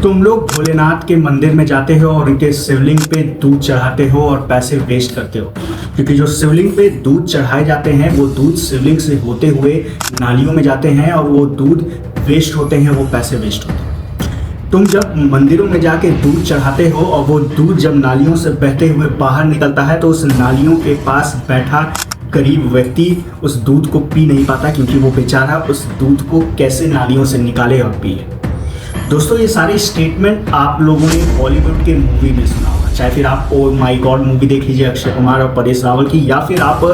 तुम लोग भोलेनाथ के मंदिर में जाते हो और उनके शिवलिंग पे दूध चढ़ाते हो और पैसे वेस्ट करते हो, क्योंकि जो शिवलिंग पे दूध चढ़ाए जाते हैं वो दूध शिवलिंग से होते हुए नालियों में जाते हैं और वो दूध वेस्ट होते हैं, वो पैसे वेस्ट होते हैं। तुम जब मंदिरों में जाके दूध चढ़ाते हो और वो दूध जब नालियों से बहते हुए बाहर निकलता है तो उस नालियों के पास बैठा गरीब व्यक्ति उस दूध को पी नहीं पाता, क्योंकि वो बेचारा उस दूध को कैसे नालियों से निकाले और पिए। दोस्तों, ये सारे स्टेटमेंट आप लोगों ने बॉलीवुड के मूवी में सुना होगा, चाहे फिर आप ओ माई गॉड मूवी देख लीजिए अक्षय कुमार और परेश रावल की, या फिर आप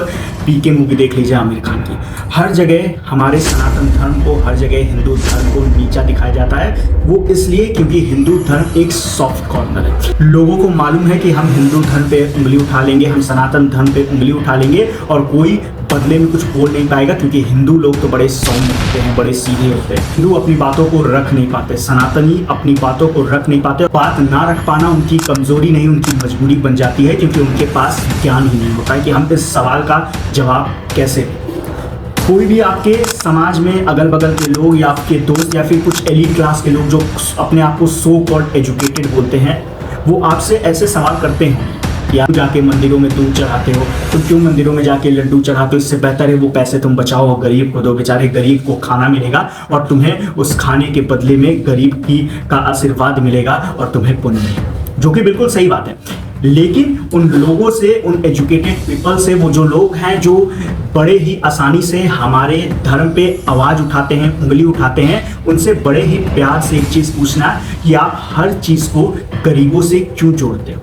पीके मूवी देख लीजिए आमिर खान की। हर जगह हमारे सनातन धर्म को, हर जगह हिंदू धर्म को नीचा दिखाया जाता है। वो इसलिए क्योंकि हिंदू धर्म एक सॉफ्ट कॉर्नर है। लोगों को मालूम है कि हम हिंदू धर्म पे उंगली उठा लेंगे, हम सनातन धर्म पे उंगली उठा लेंगे और कोई बदले में कुछ बोल नहीं पाएगा, क्योंकि हिंदू लोग तो बड़े सौम्य होते हैं, बड़े सीधे होते हैं। हिंदू अपनी बातों को रख नहीं पाते, सनातनी अपनी बातों को रख नहीं पाते। बात ना रख पाना उनकी कमजोरी नहीं, उनकी मजबूरी बन जाती है, क्योंकि उनके पास ज्ञान ही नहीं होता है कि हम इस सवाल का जवाब कैसे दें। कोई भी आपके समाज में अगल बगल के लोग या आपके दोस्त या फिर कुछ एलीट क्लास के लोग जो अपने आप को सो कॉल्ड एजुकेटेड बोलते हैं, वो आपसे ऐसे सवाल करते हैं, या जाके मंदिरों में दूध चढ़ाते हो, तुम क्यों मंदिरों में जाके लड्डू चढ़ाते हो? इससे बेहतर है वो पैसे तुम बचाओ और गरीब को दो, बेचारे गरीब को खाना मिलेगा और तुम्हें उस खाने के बदले में गरीब की का आशीर्वाद मिलेगा और तुम्हें पुण्य मिलेगा, जो कि बिल्कुल सही बात है। लेकिन उन लोगों से, उन एजुकेटेड पीपल से, वो जो लोग हैं जो बड़े ही आसानी से हमारे धर्म पे आवाज़ उठाते हैं, उंगली उठाते हैं, उनसे बड़े ही प्यार से एक चीज़ पूछना कि आप हर चीज़ को गरीबों से क्यों जोड़ते हो?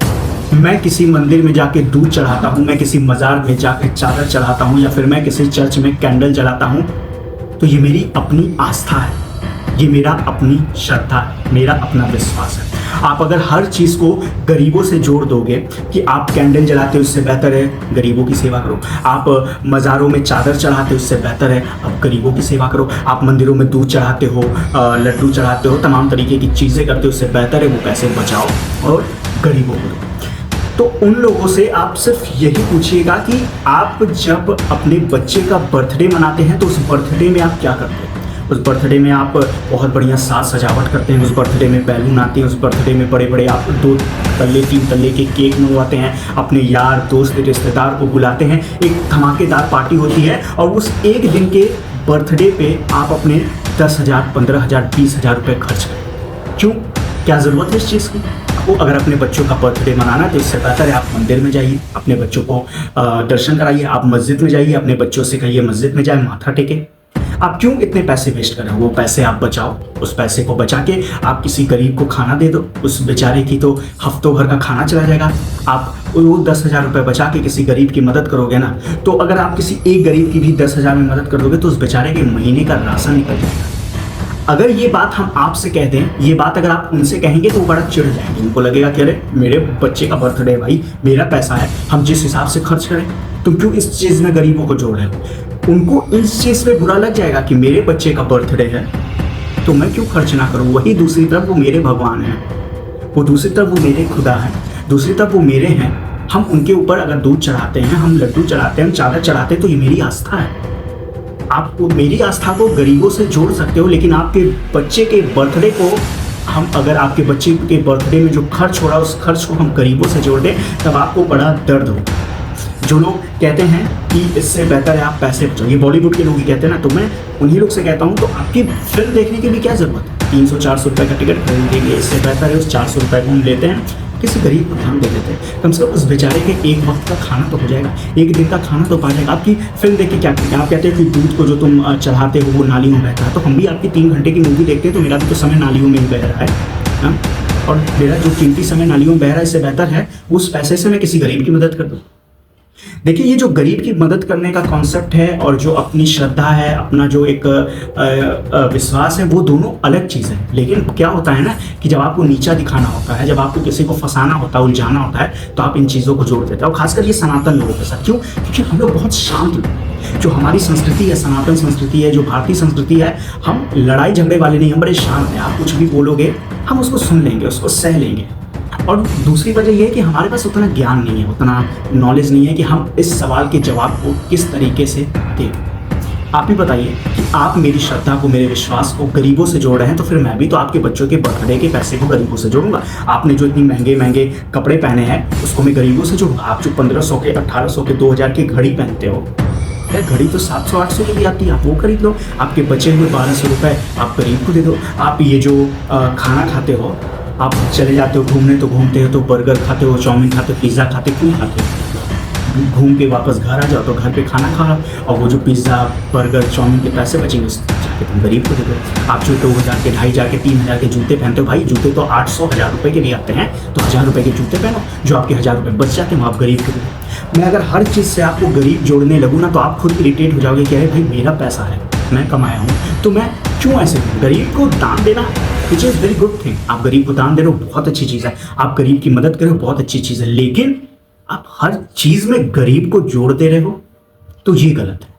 मैं किसी मंदिर में जाके दूध चढ़ाता हूँ, मैं किसी मज़ार में जाके चादर चढ़ाता हूँ, या फिर मैं किसी चर्च में कैंडल जलाता हूँ, तो ये मेरी अपनी आस्था है, ये मेरा अपनी श्रद्धा है, मेरा अपना विश्वास है। आप अगर हर चीज़ को गरीबों से जोड़ दोगे कि आप कैंडल जलाते हो, उससे बेहतर है गरीबों की सेवा करो, आप मज़ारों में चादर चढ़ाते हो, उससे बेहतर है आप गरीबों की सेवा करो, आप मंदिरों में दूध चढ़ाते हो, लड्डू चढ़ाते हो, तमाम तरीके की चीज़ें करते हो, उससे बेहतर है वो पैसे बचाओ और गरीबों को दो। तो उन लोगों से आप सिर्फ यही पूछिएगा कि आप जब अपने बच्चे का बर्थडे मनाते हैं तो उस बर्थडे में आप क्या करते हैं? उस बर्थडे में आप बहुत बढ़िया साज सजावट करते हैं, उस बर्थडे में बैलून आते हैं, उस बर्थडे में बड़े बड़े आप 2 तल्ले 3 तल्ले के केक मंगवाते हैं, अपने यार दोस्त रिश्तेदार को बुलाते हैं, एक धमाकेदार पार्टी होती है और उस एक दिन के बर्थडे पे आप अपने 10,000, 15,000, 20,000 रुपये खर्च करें। क्यों? क्या ज़रूरत है इस चीज़ की? आपको अगर अपने बच्चों का बर्थडे मनाना है तो इससे बेहतर है आप मंदिर में जाइए, अपने बच्चों को दर्शन कराइए, आप मस्जिद में जाइए, अपने बच्चों से कहिए मस्जिद में जाए, माथा टेके। आप क्यों इतने पैसे वेस्ट कर रहे हो? वो पैसे आप बचाओ, उस पैसे को बचा के आप किसी गरीब को खाना दे दो, उस बेचारे की तो हफ्तों भर का खाना चला जाएगा। आप वो 10,000 रुपये बचा के किसी गरीब की मदद करोगे ना, तो अगर आप किसी एक गरीब की भी 10,000 में मदद कर दोगे तो उस बेचारे के महीने का राशन निकल जाएगा। अगर ये बात हम आपसे कह दें, ये बात अगर आप उनसे कहेंगे तो वो बड़ा चिढ़ जाएंगे, उनको लगेगा कि अरे मेरे बच्चे का बर्थडे है भाई, मेरा पैसा है, हम जिस हिसाब से खर्च करें, तुम क्यों इस चीज़ में गरीबों को जोड़ रहे हो? उनको इस चीज़ पे बुरा लग जाएगा कि मेरे बच्चे का बर्थडे है तो मैं क्यों खर्च ना करूँ। वही दूसरी तरफ वो मेरे भगवान हैं, वो दूसरी तरफ वो मेरे खुदा हैं, दूसरी तरफ वो मेरे हैं। हम उनके ऊपर अगर दूध चढ़ाते हैं, हम लड्डू चढ़ाते हैं, हम चादर चढ़ाते हैं, तो ये मेरी आस्था है। आप मेरी आस्था को गरीबों से जोड़ सकते हो, लेकिन आपके बच्चे के बर्थडे को हम, अगर आपके बच्चे के बर्थडे में जो खर्च हो रहा है उस खर्च को हम गरीबों से जोड़ दें, तब आपको बड़ा दर्द होगा। जो लोग कहते हैं कि इससे बेहतर है आप पैसे बचाओ, ये बॉलीवुड के लोग ही कहते हैं ना, तो मैं उन्हीं लोग से कहता हूँ, तो आपकी फिल्म देखने की भी क्या ज़रूरत है? 300-400 रुपये का टिकट खरीदेंगे, इससे बेहतर है उस 400 रुपये को हम लेते हैं, किसी गरीब को ध्यान दे देते हैं, कम से कम उस बेचारे के एक वक्त का खाना तो हो जाएगा, एक दिन का खाना तो पा जाएगा। आपकी फिल्म देख के क्या करते हैं? आप कहते हैं कि दूध को जो तुम चढ़ाते हो वो नालियों में बहता है, तो हम भी आपकी 3 घंटे की मूवी देखते हैं तो मेरा भी तो समय नालियों में ही बह रहा है, और मेरा जो कीमती समय नालियों में बह रहा है, इससे बेहतर है उस पैसे से मैं किसी गरीब की मदद कर दूँ। देखिए, ये जो गरीब की मदद करने का कॉन्सेप्ट है और जो अपनी श्रद्धा है, अपना जो एक विश्वास है, वो दोनों अलग चीज़ है। लेकिन क्या होता है ना कि जब आपको नीचा दिखाना होता है, जब आपको किसी को फंसाना होता है, उलझाना होता है, तो आप इन चीज़ों को जोड़ देते हैं। और खासकर ये सनातन लोगों के साथ। क्यों? क्योंकि हम लोग बहुत शांत लोग हैं। जो हमारी संस्कृति है, सनातन संस्कृति है, जो भारतीय संस्कृति है, हम लड़ाई झगड़े वाले नहीं, हम बड़े शांत हैं। आप कुछ भी बोलोगे हम उसको सुन लेंगे, उसको सह लेंगे। और दूसरी वजह यह है कि हमारे पास उतना ज्ञान नहीं है, उतना नॉलेज नहीं है कि हम इस सवाल के जवाब को किस तरीके से दें। आप ही बताइए कि आप मेरी श्रद्धा को, मेरे विश्वास को गरीबों से जोड़ रहे हैं, तो फिर मैं भी तो आपके बच्चों के बर्थडे के पैसे को गरीबों से जोड़ूंगा। आपने जो इतनी महंगे महंगे कपड़े पहने हैं उसको मैं गरीबों से जोड़ूंगा। आप जो 1500 के, 1800 के, 2000 की घड़ी पहनते हो, यार घड़ी तो 700-800 की भी आती है, आप वो खरीद लो। आपके बचे हुए 1200 रुपये आप गरीब को दे दो। आप ये जो खाना खाते हो, आप चले जाते हो घूमने तो घूमते हो तो बर्गर खाते हो, चाउमीन खाते हो, पिज़्ज़ा खाते हो, क्यों खाते हो? घूम के वापस घर आ जाओ तो घर पे खाना खा और वो जो पिज़्ज़ा, बर्गर, चाउमीन के पैसे बचेंगे उसको जाके तुम गरीब को दे दो। आप जो 2000 के, 2500 के, 3000 के जूते पहनते हो, भाई जूते तो 800-1000 रुपये के भी आते हैं, तो 1000 रुपये के जूते पहनो, जो आपके 1000 रुपये बच जाते हैं वो आप गरीब को दे दो। मैं अगर हर चीज़ से आपको गरीब जोड़ने लगूँ ना तो आप खुद इरिटेट हो जाओगे कि अरे भाई मेरा पैसा है, मैं कमाया हूँ, तो मैं क्यों ऐसे करूँ? गरीब को दान देना which is very good thing. आप गरीब को दान दे रहे हो, बहुत अच्छी चीज़ है। आप गरीब की मदद करो, बहुत अच्छी चीज़ है। लेकिन आप हर चीज़ में गरीब को जोड़ते रहो तो ये गलत है।